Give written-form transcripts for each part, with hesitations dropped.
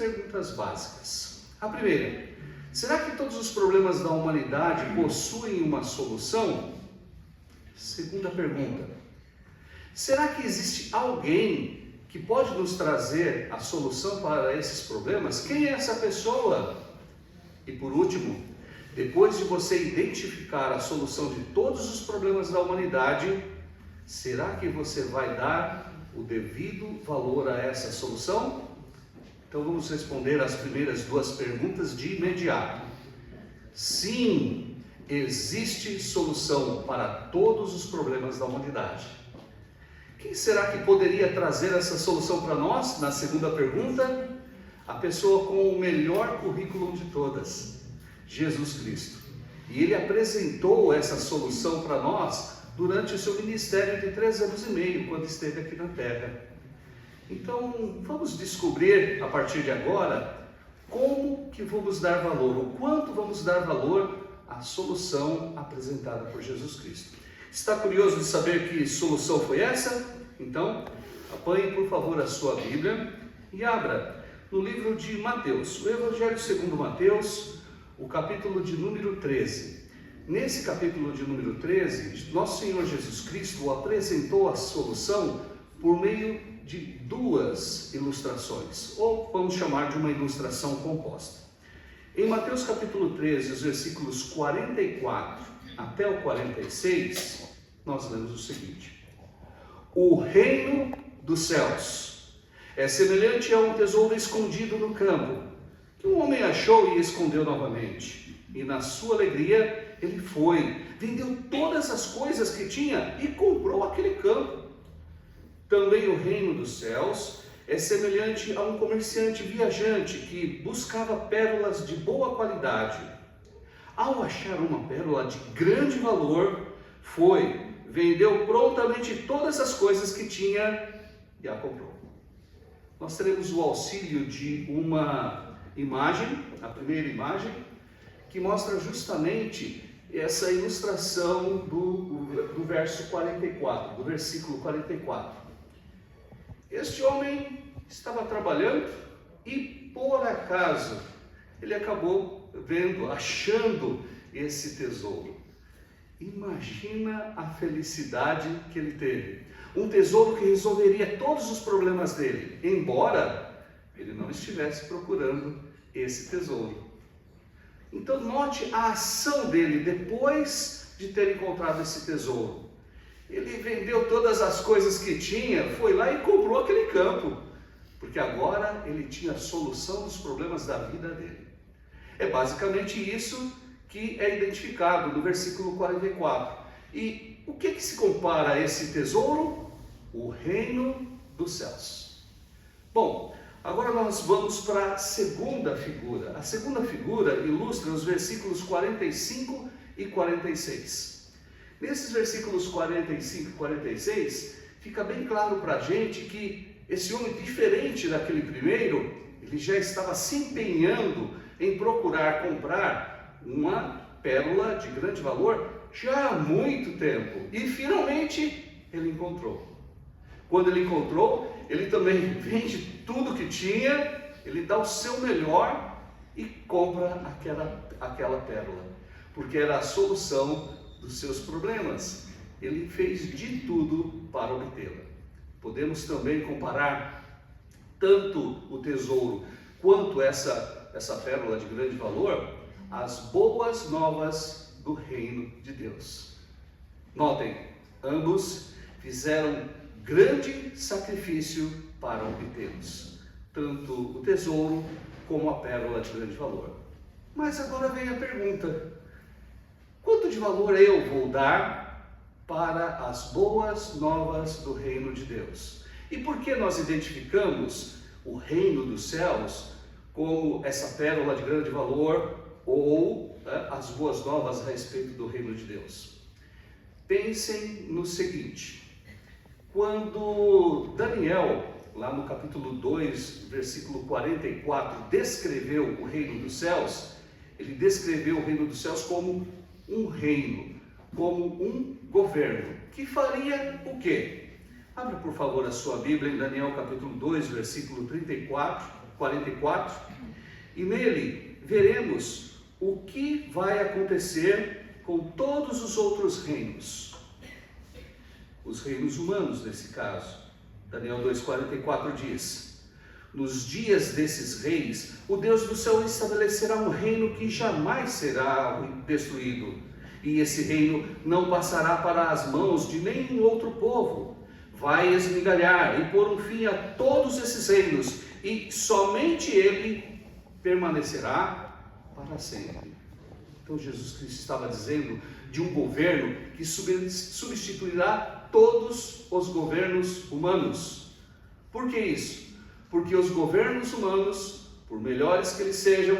Perguntas básicas. A primeira: será que todos os problemas da humanidade possuem uma solução? Segunda pergunta: será que existe alguém que pode nos trazer a solução para esses problemas? Quem é essa pessoa? E por último, depois de você identificar a solução de todos os problemas da humanidade, será que você vai dar o devido valor a essa solução? Então vamos responder as primeiras duas perguntas de imediato. Sim, existe solução para todos os problemas da humanidade. Quem será que poderia trazer essa solução para nós? Na segunda pergunta, a pessoa com o melhor currículo de todas, Jesus Cristo. E ele apresentou essa solução para nós durante o seu ministério de 3 anos e meio, quando esteve aqui na Terra. Então, vamos descobrir a partir de agora como que vamos dar valor, o quanto vamos dar valor à solução apresentada por Jesus Cristo. Está curioso de saber que solução foi essa? Então, apanhe por favor a sua Bíblia e abra no livro de Mateus, o Evangelho segundo Mateus, o capítulo de número 13. Nesse capítulo de número 13, nosso Senhor Jesus Cristo apresentou a solução por meio de duas ilustrações, ou vamos chamar de uma ilustração composta. Em Mateus capítulo 13, os versículos 44 até o 46, nós lemos o seguinte: o reino dos céus é semelhante a um tesouro escondido no campo, que um homem achou e escondeu novamente. E na sua alegria ele foi, vendeu todas as coisas que tinha e comprou aquele campo. Também o reino dos céus é semelhante a um comerciante viajante que buscava pérolas de boa qualidade. Ao achar uma pérola de grande valor, foi, vendeu prontamente todas as coisas que tinha e a comprou. Nós teremos o auxílio de uma imagem, a primeira imagem, que mostra justamente essa ilustração do verso 44, do versículo 44. Este homem estava trabalhando e, por acaso, ele acabou achando esse tesouro. Imagina a felicidade que ele teve. Um tesouro que resolveria todos os problemas dele, embora ele não estivesse procurando esse tesouro. Então note a ação dele depois de ter encontrado esse tesouro. Ele vendeu todas as coisas que tinha, foi lá e comprou aquele campo, porque agora ele tinha a solução dos problemas da vida dele. É basicamente isso que é identificado no versículo 44. E o que se compara a esse tesouro? O reino dos céus. Bom, agora nós vamos para a segunda figura. A segunda figura ilustra os versículos 45 e 46. Nesses versículos 45 e 46, fica bem claro para a gente que esse homem, diferente daquele primeiro, ele já estava se empenhando em procurar comprar uma pérola de grande valor já há muito tempo. E finalmente ele encontrou. Quando ele encontrou, ele também vende tudo que tinha, ele dá o seu melhor e compra aquela pérola, porque era a solução dos seus problemas. Ele fez de tudo para obtê-la. Podemos também comparar tanto o tesouro quanto essa pérola de grande valor às boas novas do reino de Deus. Notem, ambos fizeram grande sacrifício para obtê-los, tanto o tesouro como a pérola de grande valor. Mas agora vem a pergunta: quanto de valor eu vou dar para as boas novas do reino de Deus? E por que nós identificamos o reino dos céus como essa pérola de grande valor ou as boas novas a respeito do reino de Deus? Pensem no seguinte: quando Daniel, lá no capítulo 2, versículo 44, descreveu o reino dos céus, ele descreveu o reino dos céus como um reino, como um governo, que faria o quê? Abra por favor a sua Bíblia em Daniel capítulo 2, versículo 34 44, e nele veremos o que vai acontecer com todos os outros reinos. Os reinos humanos, nesse caso. Daniel 2,44 diz: nos dias desses reis, o Deus do céu estabelecerá um reino que jamais será destruído, e esse reino não passará para as mãos de nenhum outro povo. Vai esmigalhar e pôr um fim a todos esses reinos, e somente ele permanecerá para sempre. Então Jesus Cristo estava dizendo de um governo que substituirá todos os governos humanos. Por que isso? Porque os governos humanos, por melhores que eles sejam,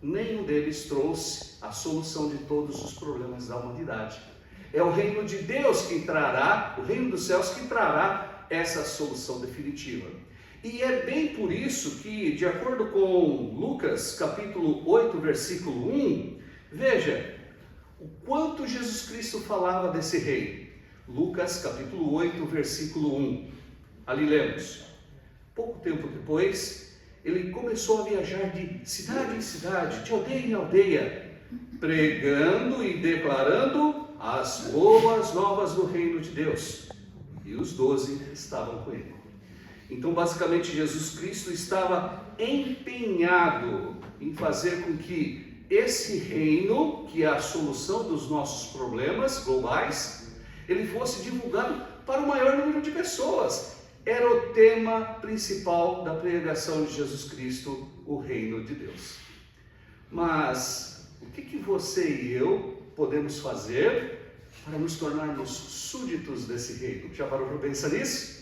nenhum deles trouxe a solução de todos os problemas da humanidade. É o reino de Deus que trará, o reino dos céus que trará essa solução definitiva. E é bem por isso que, de acordo com Lucas capítulo 8, versículo 1, veja o quanto Jesus Cristo falava desse reino. Lucas capítulo 8, versículo 1. Ali lemos: pouco tempo depois, ele começou a viajar de cidade em cidade, de aldeia em aldeia, pregando e declarando as boas novas do reino de Deus. E os 12 estavam com ele. Então, basicamente, Jesus Cristo estava empenhado em fazer com que esse reino, que é a solução dos nossos problemas globais, ele fosse divulgado para o maior número de pessoas. Era o tema principal da pregação de Jesus Cristo, o reino de Deus. Mas o que você e eu podemos fazer para nos tornarmos súditos desse reino? Já parou para pensar nisso?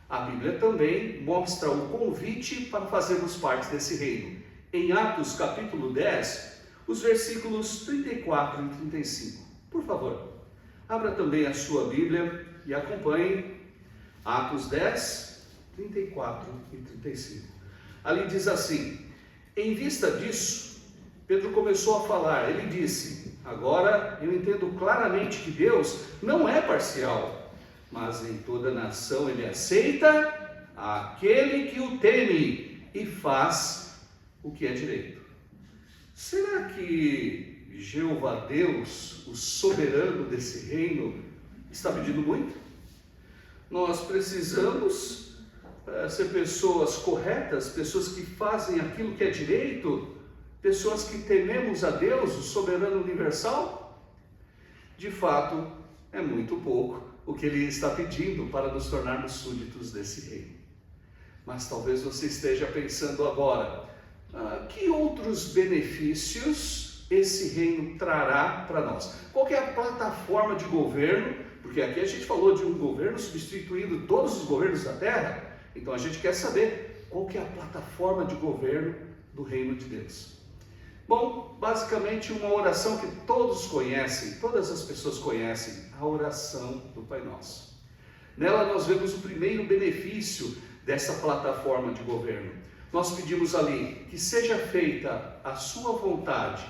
A Bíblia também mostra o convite para fazermos parte desse reino. Em Atos capítulo 10, os versículos 34 e 35. Por favor, abra também a sua Bíblia e acompanhe Atos 10, 34 e 35. Ali diz assim: em vista disso, Pedro começou a falar. Ele disse: agora eu entendo claramente que Deus não é parcial, mas em toda nação ele aceita aquele que o teme e faz o que é direito. Será que Jeová Deus, o soberano desse reino, está pedindo muito? Nós precisamos ser pessoas corretas, pessoas que fazem aquilo que é direito, pessoas que tememos a Deus, o soberano universal? De fato, é muito pouco o que ele está pedindo para nos tornarmos súditos desse reino. Mas talvez você esteja pensando agora: que outros benefícios esse reino trará para nós? Qual que é a plataforma de governo? Porque aqui a gente falou de um governo substituindo todos os governos da terra. Então a gente quer saber qual que é a plataforma de governo do reino de Deus. Bom, basicamente uma oração que todos conhecem, todas as pessoas conhecem, a oração do Pai Nosso. Nela nós vemos o primeiro benefício dessa plataforma de governo. Nós pedimos ali que seja feita a sua vontade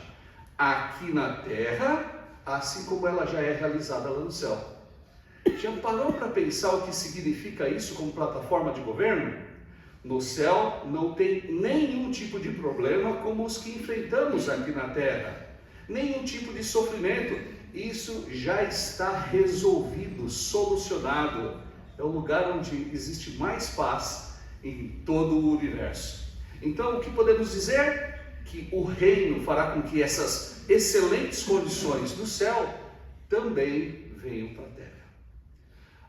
aqui na terra, assim como ela já é realizada lá no céu. Já parou para pensar o que significa isso como plataforma de governo? No céu não tem nenhum tipo de problema como os que enfrentamos aqui na terra. Nenhum tipo de sofrimento. Isso já está resolvido, solucionado. É o lugar onde existe mais paz em todo o universo. Então, o que podemos dizer? Que o reino fará com que essas excelentes condições do céu também venham para a terra.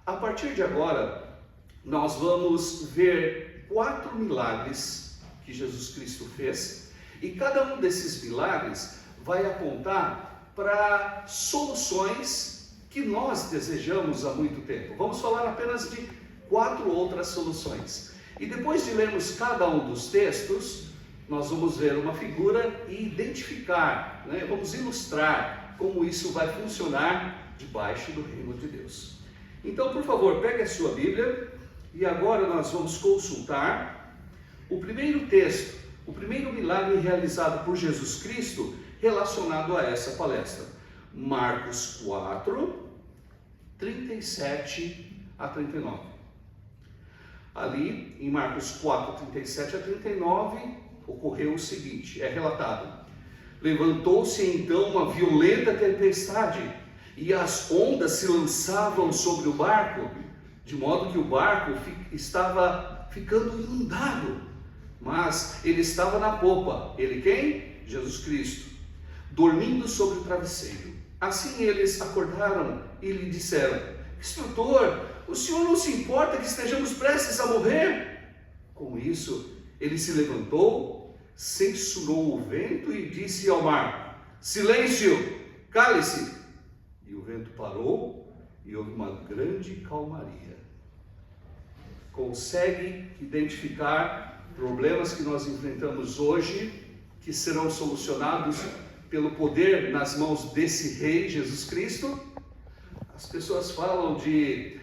A partir de agora, nós vamos ver 4 milagres que Jesus Cristo fez, e cada um desses milagres vai apontar para soluções que nós desejamos há muito tempo. Vamos falar apenas de 4 outras soluções. E depois de lermos cada um dos textos, nós vamos ver uma figura e identificar, vamos ilustrar como isso vai funcionar debaixo do reino de Deus. Então, por favor, pegue a sua Bíblia. E agora nós vamos consultar o primeiro texto, o primeiro milagre realizado por Jesus Cristo relacionado a essa palestra. Marcos 4, 37 a 39. Ali, em Marcos 4, 37 a 39, ocorreu o seguinte, é relatado. Levantou-se então uma violenta tempestade, e as ondas se lançavam sobre o barco, de modo que o barco estava ficando inundado. Mas ele estava na popa. Ele quem? Jesus Cristo, dormindo sobre o travesseiro. Assim eles acordaram e lhe disseram: Instrutor, o senhor não se importa que estejamos prestes a morrer? Com isso, ele se levantou, censurou o vento e disse ao mar: Silêncio, cale-se! E o vento parou e houve uma grande calmaria. Consegue identificar problemas que nós enfrentamos hoje, que serão solucionados pelo poder nas mãos desse Rei Jesus Cristo? As pessoas falam de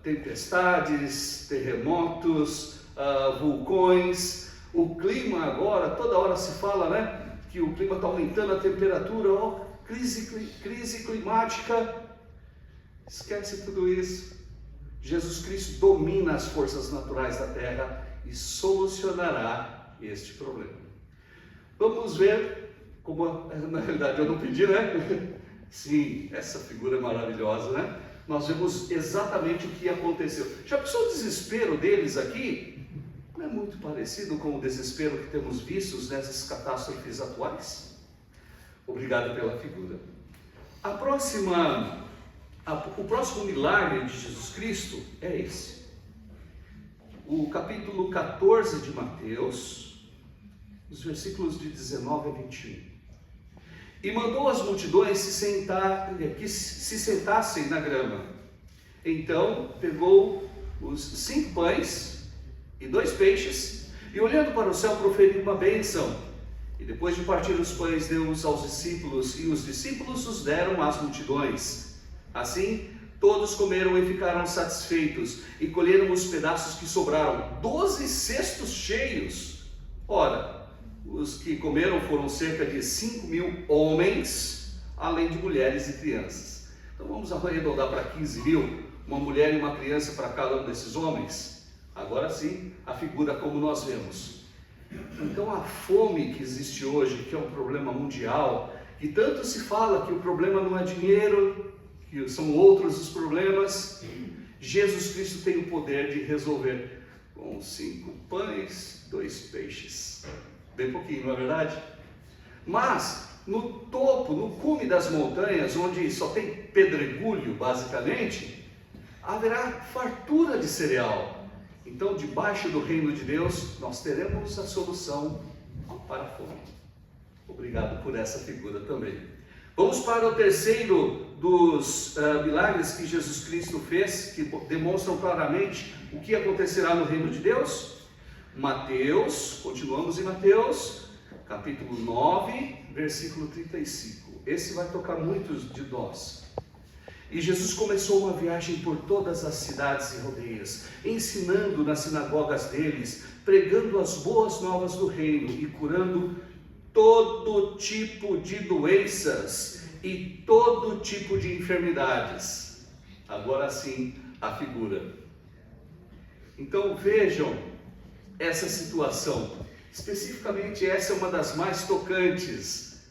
tempestades, terremotos, vulcões. O clima agora, toda hora se fala, né, que o clima está aumentando a temperatura, crise climática. Esquece tudo isso. Jesus Cristo domina as forças naturais da terra e solucionará este problema. Vamos ver como, na realidade eu não pedi, né? Sim, essa figura é maravilhosa, né? Nós vemos exatamente o que aconteceu. Já pensou o desespero deles aqui? Não é muito parecido com o desespero que temos visto nessas catástrofes atuais? Obrigado pela figura. O próximo milagre de Jesus Cristo é esse. O capítulo 14 de Mateus, os versículos de 19 a 21. E mandou as multidões que se sentassem na grama. Então pegou os 5 pães e 2 peixes, e olhando para o céu proferiu uma bênção. E depois de partir os pães, deu-os aos discípulos, e os discípulos os deram às multidões. Assim, todos comeram e ficaram satisfeitos, e colheram os pedaços que sobraram, 12 cestos cheios. Ora, os que comeram foram cerca de 5.000 homens, além de mulheres e crianças. Então vamos arredondar para 15.000, uma mulher e uma criança para cada um desses homens. Agora sim, a figura como nós vemos. Então a fome que existe hoje, que é um problema mundial, que tanto se fala que o problema não é dinheiro, que são outros os problemas, Jesus Cristo tem o poder de resolver com 5 pães, 2 peixes. Bem pouquinho, não é verdade? Mas no topo, no cume das montanhas, onde só tem pedregulho basicamente, haverá fartura de cereal. Então, debaixo do reino de Deus, nós teremos a solução para a fome. Obrigado por essa figura também. Vamos para o terceiro dos milagres que Jesus Cristo fez, que demonstram claramente o que acontecerá no reino de Deus. Mateus, continuamos em Mateus, capítulo 9, versículo 35. Esse vai tocar muitos de nós. E Jesus começou uma viagem por todas as cidades e rodeias, ensinando nas sinagogas deles, pregando as boas novas do reino e curando todo tipo de doenças e todo tipo de enfermidades. Agora sim, a figura. Então vejam essa situação. Especificamente essa é uma das mais tocantes.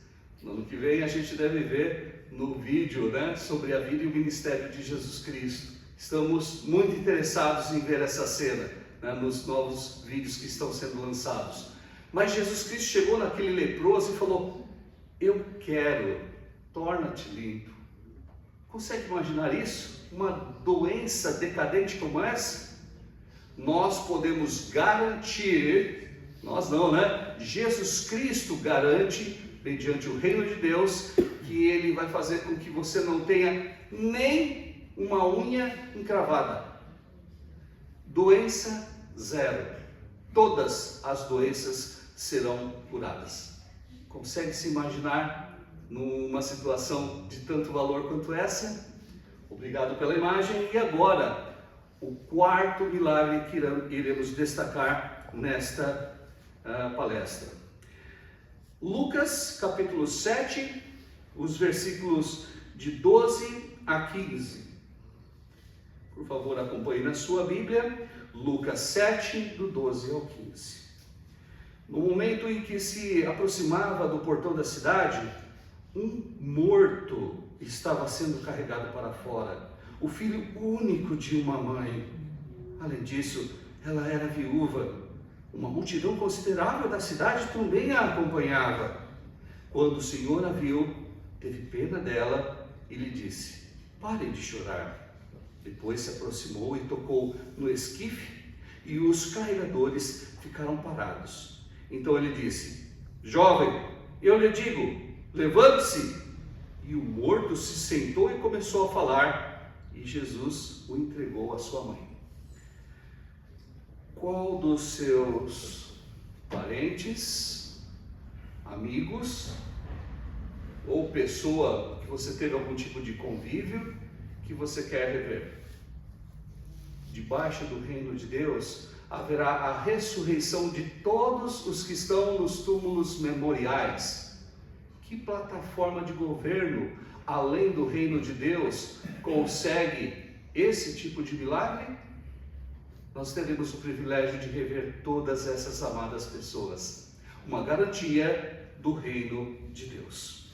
No ano que vem a gente deve ver no vídeo, né, sobre a vida e o ministério de Jesus Cristo. Estamos muito interessados em ver essa cena, né, nos novos vídeos que estão sendo lançados. Mas Jesus Cristo chegou naquele leproso e falou: eu quero, torna-te limpo. Consegue imaginar isso? Uma doença decadente como essa? Nós podemos garantir, nós não, né? Jesus Cristo garante, mediante o reino de Deus, que Ele vai fazer com que você não tenha nem uma unha encravada. Doença zero. Todas as doenças serão curadas. Consegue se imaginar numa situação de tanto valor quanto essa? Obrigado pela imagem. E agora, o quarto milagre que iremos destacar nesta palestra. Lucas, capítulo 7, os versículos de 12 a 15. Por favor, acompanhe na sua Bíblia, Lucas 7, do 12 ao 15. No momento em que se aproximava do portão da cidade, um morto estava sendo carregado para fora, o filho único de uma mãe. Além disso, ela era viúva. Uma multidão considerável da cidade também a acompanhava. Quando o Senhor a viu, teve pena dela e lhe disse: "Pare de chorar." Depois se aproximou e tocou no esquife, e os carregadores ficaram parados. Então ele disse: "Jovem, eu lhe digo, levante-se." E o morto se sentou e começou a falar, e Jesus o entregou à sua mãe. Qual dos seus parentes, amigos ou pessoa que você teve algum tipo de convívio que você quer rever? Debaixo do reino de Deus haverá a ressurreição de todos os que estão nos túmulos memoriais. Que plataforma de governo, além do reino de Deus, consegue esse tipo de milagre? Nós teremos o privilégio de rever todas essas amadas pessoas. Uma garantia do reino de Deus.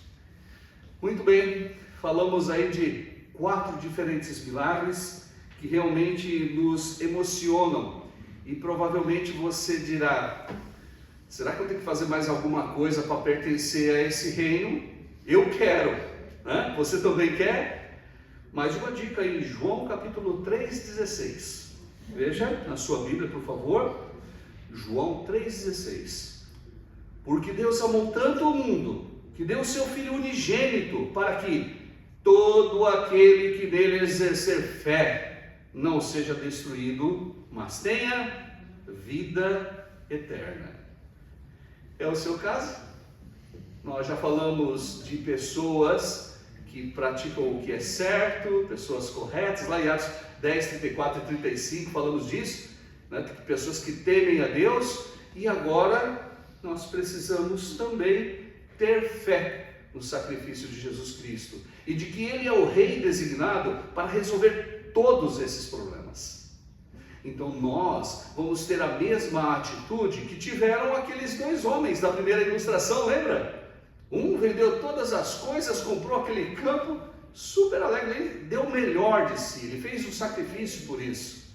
Muito bem, falamos aí de 4 diferentes milagres que realmente nos emocionam. E provavelmente você dirá: será que eu tenho que fazer mais alguma coisa para pertencer a esse reino? Eu quero, né? Você também quer? Mais uma dica aí, João capítulo 3,16. Veja na sua Bíblia, por favor, João 3,16. Porque Deus amou tanto o mundo, que deu o seu Filho unigênito, para que todo aquele que nele exercer fé não seja destruído, mas tenha vida eterna. É o seu caso? Nós já falamos de pessoas que praticam o que é certo, pessoas corretas, lá em Atos 10, 34 e 35 falamos disso, né? Pessoas que temem a Deus, e agora nós precisamos também ter fé no sacrifício de Jesus Cristo e de que Ele é o Rei designado para resolver todos esses problemas. Então nós vamos ter a mesma atitude que tiveram aqueles 2 homens da primeira ilustração, lembra? Um vendeu todas as coisas, comprou aquele campo, super alegre, ele deu o melhor de si, ele fez um sacrifício por isso.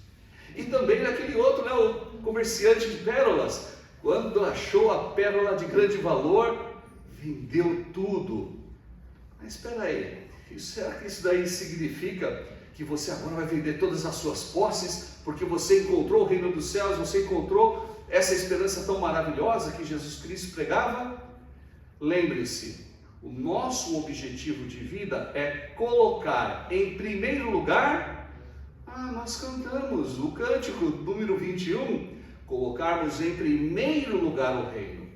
E também aquele outro, né, o comerciante de pérolas, quando achou a pérola de grande valor, vendeu tudo. Mas espera aí, será que isso daí significa que você agora vai vender todas as suas posses, porque você encontrou o reino dos céus, você encontrou essa esperança tão maravilhosa que Jesus Cristo pregava? Lembre-se, o nosso objetivo de vida é colocar em primeiro lugar, nós cantamos o cântico número 21, colocarmos em primeiro lugar o reino.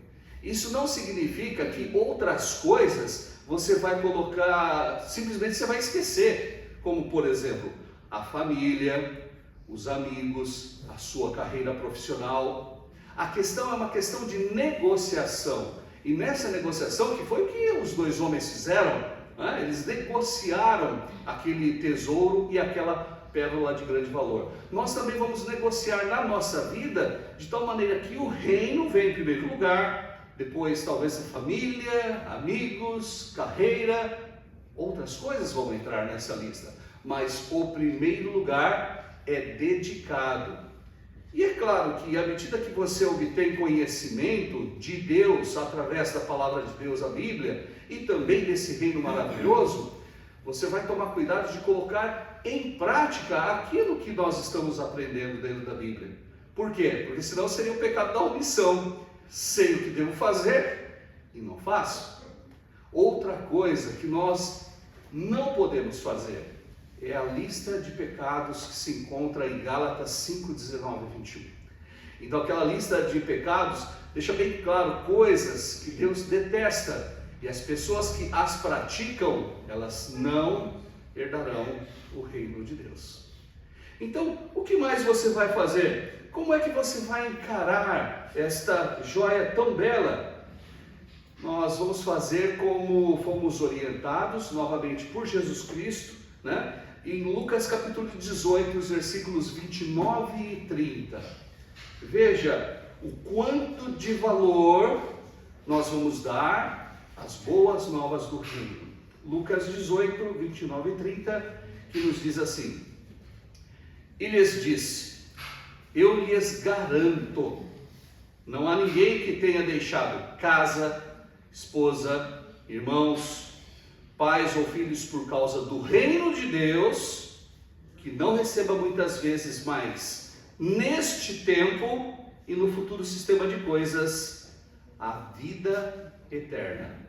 Isso não significa que outras coisas você vai colocar, simplesmente você vai esquecer, como por exemplo, a família, os amigos, a sua carreira profissional. A questão é uma questão de negociação. E nessa negociação, que foi o que os 2 homens fizeram, né? Eles negociaram aquele tesouro e aquela pérola de grande valor. Nós também vamos negociar na nossa vida de tal maneira que o reino vem em primeiro lugar, depois talvez a família, amigos, carreira, outras coisas vão entrar nessa lista. Mas o primeiro lugar é dedicado. E é claro que à medida que você obtém conhecimento de Deus, através da palavra de Deus, a Bíblia, e também desse reino maravilhoso, você vai tomar cuidado de colocar em prática aquilo que nós estamos aprendendo dentro da Bíblia. Por quê? Porque senão seria o pecado da omissão. Sei o que devo fazer e não faço. Outra coisa que nós não podemos fazer é a lista de pecados que se encontra em Gálatas 5, 19 e 21. Então aquela lista de pecados deixa bem claro coisas que Deus detesta, e as pessoas que as praticam, elas não herdarão o reino de Deus. Então, o que mais você vai fazer? Como é que você vai encarar esta joia tão bela? Nós vamos fazer como fomos orientados novamente por Jesus Cristo, né? em Lucas capítulo 18, os versículos 29 e 30. Veja o quanto de valor nós vamos dar às boas novas do reino. Lucas 18, 29 e 30, que nos diz assim: e lhes disse: eu lhes garanto, não há ninguém que tenha deixado casa, esposa, irmãos, pais ou filhos por causa do reino de Deus, que não receba muitas vezes mais neste tempo e no futuro sistema de coisas a vida eterna.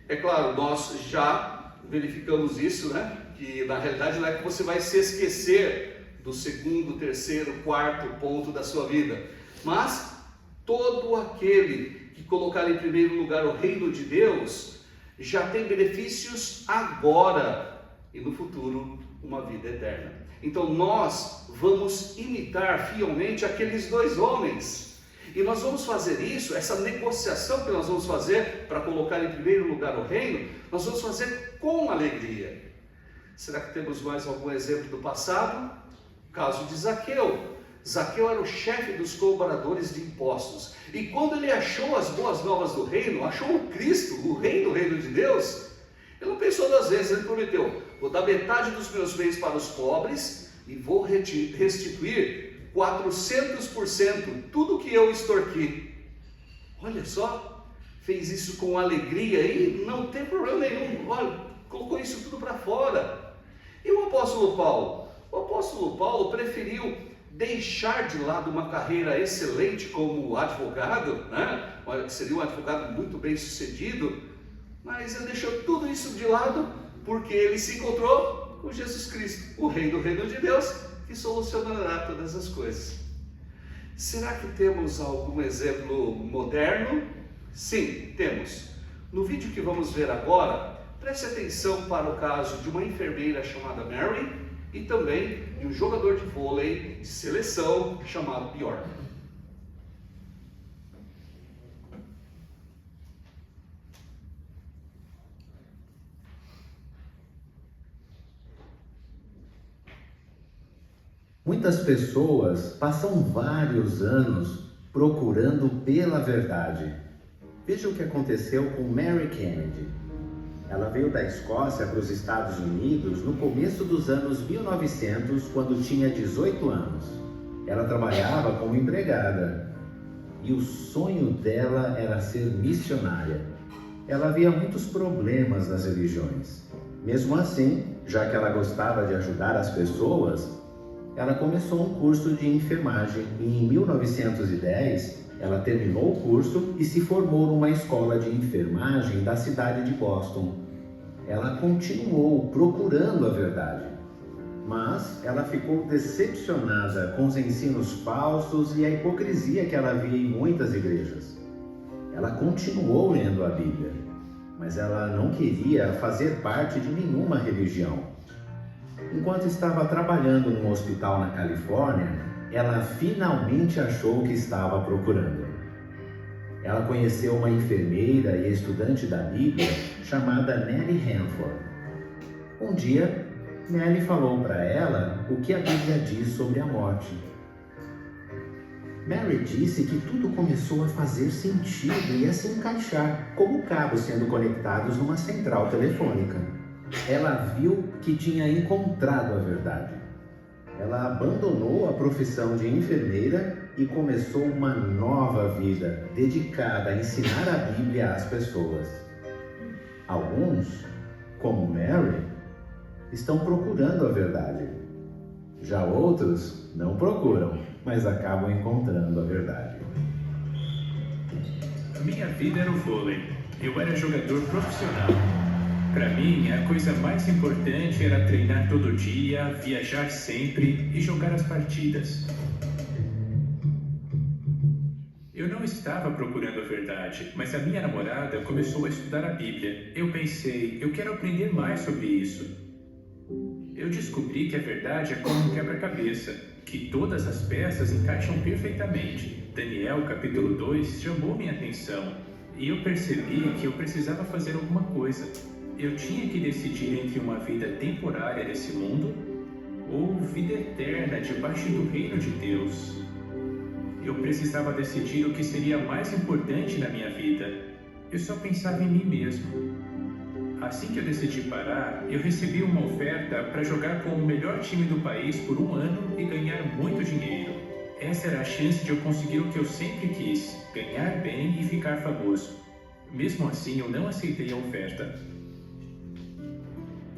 É claro, nós já verificamos isso, né? Que na realidade não é que você vai se esquecer do segundo, terceiro, quarto ponto da sua vida, mas todo aquele que colocar em primeiro lugar o reino de Deus já tem benefícios agora e no futuro uma vida eterna. Então nós vamos imitar fielmente aqueles dois homens. E nós vamos fazer isso, essa negociação que nós vamos fazer para colocar em primeiro lugar o reino, nós vamos fazer com alegria. Será que temos mais algum exemplo do passado? O caso de Zaqueu. Zaqueu era o chefe dos cobradores de impostos. E quando ele achou as boas novas do reino, achou o Cristo, o rei do reino de Deus, ele não pensou duas vezes, ele prometeu: vou dar metade dos meus bens para os pobres e vou restituir 400% tudo que eu extorqui. Olha só, fez isso com alegria e não tem problema nenhum. Olha, colocou isso tudo para fora. E o apóstolo Paulo? O apóstolo Paulo preferiu deixar de lado uma carreira excelente como advogado, né? Seria um advogado muito bem sucedido, mas ele deixou tudo isso de lado porque ele se encontrou com Jesus Cristo, o rei do reino de Deus, que solucionará todas as coisas. Será que temos algum exemplo moderno? Sim, temos. No vídeo que vamos ver agora, preste atenção para o caso de uma enfermeira chamada Mary e também de um jogador de vôlei de seleção chamado Bjorn. Muitas pessoas passam vários anos procurando pela verdade. Veja o que aconteceu com Mary Kennedy. Ela veio da Escócia para os Estados Unidos no começo dos anos 1900, quando tinha 18 anos. Ela trabalhava como empregada e o sonho dela era ser missionária. Ela via muitos problemas nas religiões. Mesmo assim, já que ela gostava de ajudar as pessoas, ela começou um curso de enfermagem e em 1910 ela terminou o curso e se formou numa escola de enfermagem da cidade de Boston. Ela continuou procurando a verdade, mas ela ficou decepcionada com os ensinos falsos e a hipocrisia que ela via em muitas igrejas. Ela continuou lendo a Bíblia, mas ela não queria fazer parte de nenhuma religião. Enquanto estava trabalhando num hospital na Califórnia, ela finalmente achou o que estava procurando. Ela conheceu uma enfermeira e estudante da Bíblia chamada Nellie Hanford. Um dia, Nellie falou para ela o que a Bíblia diz sobre a morte. Mary disse que tudo começou a fazer sentido e a se encaixar, como cabos sendo conectados numa central telefônica. Ela viu que tinha encontrado a verdade. Ela abandonou a profissão de enfermeira e começou uma nova vida dedicada a ensinar a Bíblia às pessoas. Alguns, como Mary, estão procurando a verdade. Já outros não procuram, mas acabam encontrando a verdade. A minha vida era o vôlei. Eu era jogador profissional. Para mim, a coisa mais importante era treinar todo dia, viajar sempre e jogar as partidas. Eu não estava procurando a verdade, mas a minha namorada começou a estudar a Bíblia. Eu pensei, eu quero aprender mais sobre isso. Eu descobri que a verdade é como um quebra-cabeça, que todas as peças encaixam perfeitamente. Daniel, capítulo 2, chamou minha atenção e eu percebi que eu precisava fazer alguma coisa. Eu tinha que decidir entre uma vida temporária nesse mundo ou vida eterna debaixo do reino de Deus. Eu precisava decidir o que seria mais importante na minha vida. Eu só pensava em mim mesmo. Assim que eu decidi parar, eu recebi uma oferta para jogar com o melhor time do país por 1 ano e ganhar muito dinheiro. Essa era a chance de eu conseguir o que eu sempre quis, ganhar bem e ficar famoso. Mesmo assim, eu não aceitei a oferta.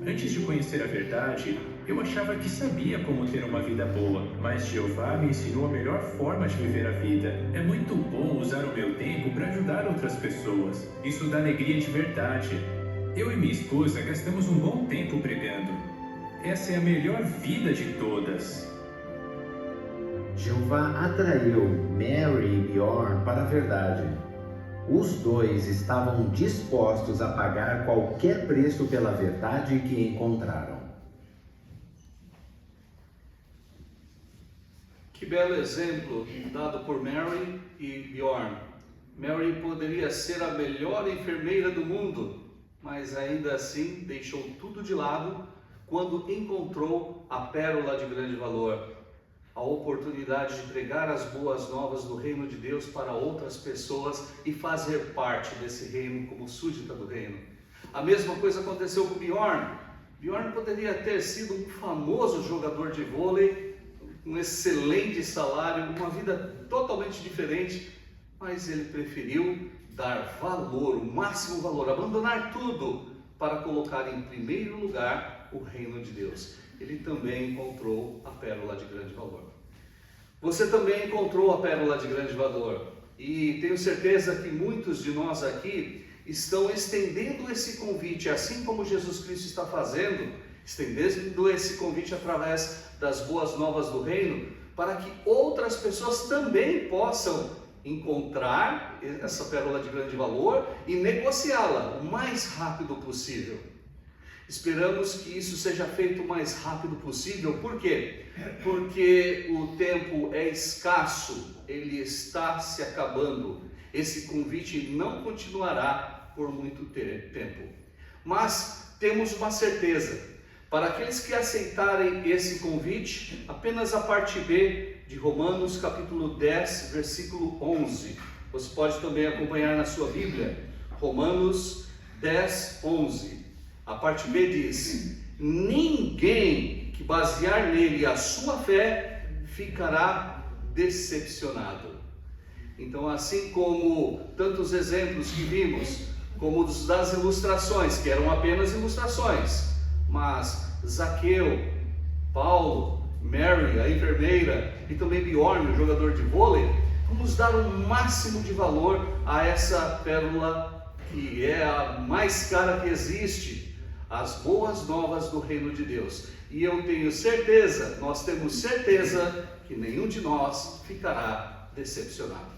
Antes de conhecer a verdade, eu achava que sabia como ter uma vida boa, mas Jeová me ensinou a melhor forma de viver a vida. É muito bom usar o meu tempo para ajudar outras pessoas. Isso dá alegria de verdade. Eu e minha esposa gastamos um bom tempo pregando. Essa é a melhor vida de todas. Jeová atraiu Mary e Bjorn para a verdade. Os dois estavam dispostos a pagar qualquer preço pela verdade que encontraram. Que belo exemplo dado por Mary e Bjorn. Mary poderia ser a melhor enfermeira do mundo, mas ainda assim deixou tudo de lado quando encontrou a pérola de grande valor, a oportunidade de pregar as boas novas do reino de Deus para outras pessoas e fazer parte desse reino como súdita do reino. A mesma coisa aconteceu com Bjorn. Bjorn poderia ter sido um famoso jogador de vôlei, um excelente salário, uma vida totalmente diferente, mas ele preferiu dar valor, o máximo valor, abandonar tudo para colocar em primeiro lugar o reino de Deus. Ele também encontrou a pérola de grande valor. Você também encontrou a pérola de grande valor e tenho certeza que muitos de nós aqui estão estendendo esse convite, assim como Jesus Cristo está fazendo, estendendo esse convite através das boas novas do reino, para que outras pessoas também possam encontrar essa pérola de grande valor e negociá-la o mais rápido possível. Esperamos que isso seja feito o mais rápido possível. Por quê? Porque o tempo é escasso, ele está se acabando. Esse convite não continuará por muito tempo. Mas temos uma certeza: para aqueles que aceitarem esse convite, apenas a parte B de Romanos capítulo 10, versículo 11. Você pode também acompanhar na sua Bíblia, Romanos 10, 11. A parte B diz: ninguém que basear nele a sua fé ficará decepcionado. Então, assim como tantos exemplos que vimos, como os das ilustrações, que eram apenas ilustrações, mas Zaqueu, Paulo, Mary, a enfermeira, e também Bjorn, o jogador de vôlei, vamos dar o máximo de valor a essa pérola que é a mais cara que existe, as boas novas do reino de Deus. E eu tenho certeza, nós temos certeza, que nenhum de nós ficará decepcionado.